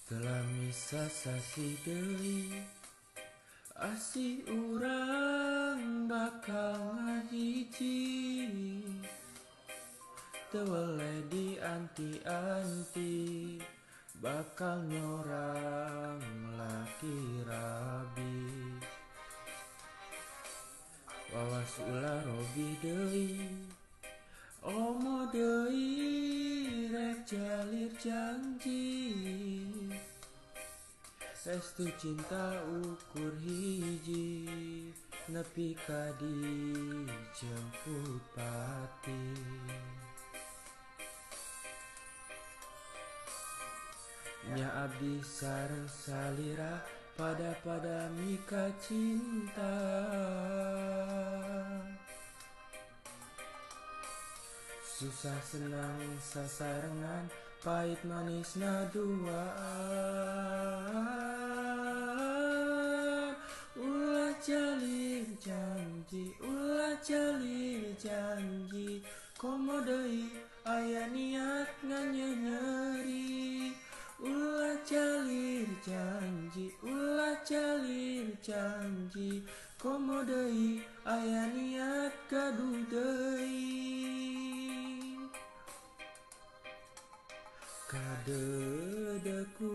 Telah misa sasi deui asih urang bakal ngahiji, teu weleh dianti-anti, bakal nyorang laki rabi. Wawas ulah robi deui, omo deui rek jalir janji. Restu cinta ukur hiji, nepi ka dijemput pati. Nya abdi sareng salira pada mika cinta. Susah senang sasarengan, pahit manisna duaan. Ulah jalir janji, ulah jalir janji, komo deui aya niat nganyeri. Ulah jalir janji, ulah jalir janji, komo deui aya niat gaduh deui. Kadedeku